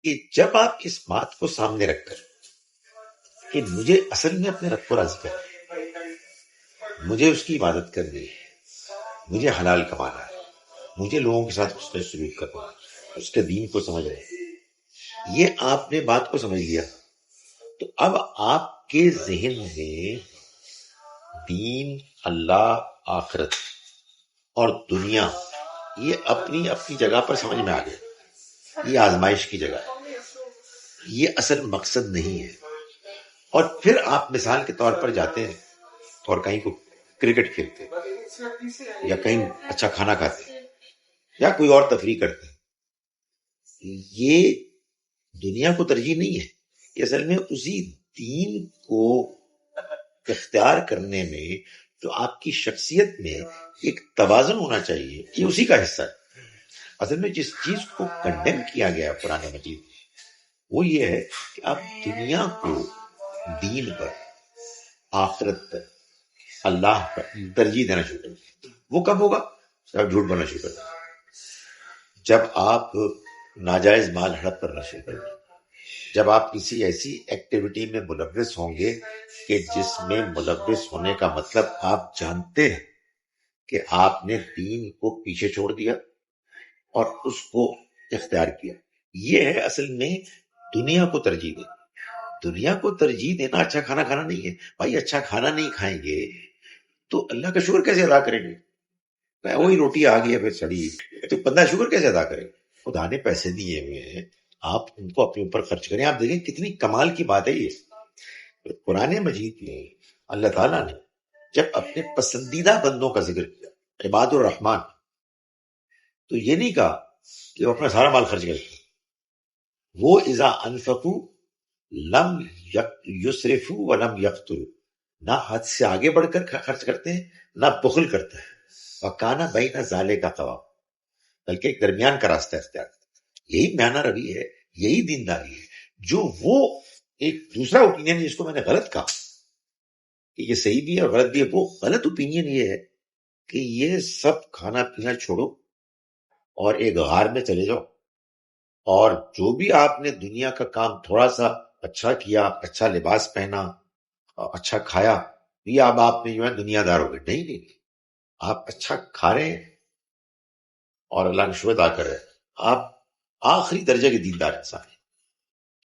کہ جب آپ اس بات کو سامنے رکھ کر کہ مجھے اصل میں اپنے رب کو راضی کرنا ہے، مجھے اس کی عبادت کرنی ہے، مجھے حلال کمانا ہے، مجھے لوگوں کے ساتھ حسن سلوک کرنا ہے، اس کے دین کو سمجھ رہے ہیں، یہ آپ نے بات کو سمجھ لیا، تو اب آپ کے ذہن میں دین، اللہ، آخرت اور دنیا یہ اپنی اپنی جگہ پر سمجھ میں آ گئے. یہ آزمائش کی جگہ ہے، یہ اصل مقصد نہیں ہے. اور پھر آپ مثال کے طور پر جاتے ہیں اور کہیں کو کرکٹ کھیلتے ہیں یا کہیں اچھا کھانا کھاتے ہیں یا کوئی اور تفریح کرتے ہیں. یہ دنیا کو ترجیح نہیں ہے، یہ اصل میں اسی دین کو اختیار کرنے میں جو آپ کی شخصیت میں ایک توازن ہونا چاہیے، یہ اسی کا حصہ ہے. اصل میں جس چیز کو کنڈیم کیا گیا قرآن مجید میں وہ یہ ہے کہ آپ دنیا کو دین پر، آخرت پر، اللہ پر ترجیح دینا شروع کر دیں. وہ کب ہوگا جب آپ جھوٹ بولنا شروع کر دیں، جب آپ ناجائز مال ہڑپ کرنا شروع کر دیں، جب آپ کسی ایسی ایکٹیویٹی میں ملوث ہوں گے کہ جس میں ملوث ہونے کا مطلب آپ جانتے ہیں کہ آپ نے دین کو پیچھے چھوڑ دیا اور اس کو اختیار کیا. یہ ہے اصل میں دنیا کو ترجیح دینا. دنیا کو ترجیح دینا اچھا کھانا کھانا نہیں ہے. بھائی اچھا کھانا نہیں کھائیں گے تو اللہ کا شکر کیسے ادا کریں گے؟ وہی روٹی آ گئی ہے پھر سڑی، تو بندہ شکر کیسے ادا کرے؟ خدا نے پیسے دیے ہوئے ہیں، آپ ان کو اپنے اوپر خرچ کریں. آپ دیکھیں کتنی کمال کی بات ہے یہ. قرآن مجید میں اللہ تعالیٰ نے جب اپنے پسندیدہ بندوں کا ذکر کیا، عباد الرحمن، تو یہ نہیں کہا کہ وہ اپنا سارا مال خرچ کرتے. وہ اذا انفقوا لم یسرفوا ولم یقتروا، نہ حد سے آگے بڑھ کر خرچ کرتے ہیں نہ بخل کرتا ہے. وکانا بین ذالک قوام، بلکہ ایک درمیان کا راستہ اختیار کرتا ہے. یہی میانہ روی ہے، یہی دینداری ہے. جو وہ ایک دوسرا اوپینین جس کو میں نے غلط کہا کہ یہ صحیح بھی ہے اور غلط بھی ہے، وہ غلط اوپینین یہ ہے کہ یہ سب کھانا پینا چھوڑو اور ایک غار میں چلے جاؤ، اور جو بھی آپ نے دنیا کا کام تھوڑا سا اچھا کیا، اچھا لباس پہنا، اچھا کھایا، یہ اب آپ نے جو ہے دنیا دار ہو گئے. نہیں نہیں، آپ اچھا کھا رہے ہیں اور اللہ کا شکر ادا کر رہے ہیں، آپ آخری درجے کے دیندار انسان ہیں.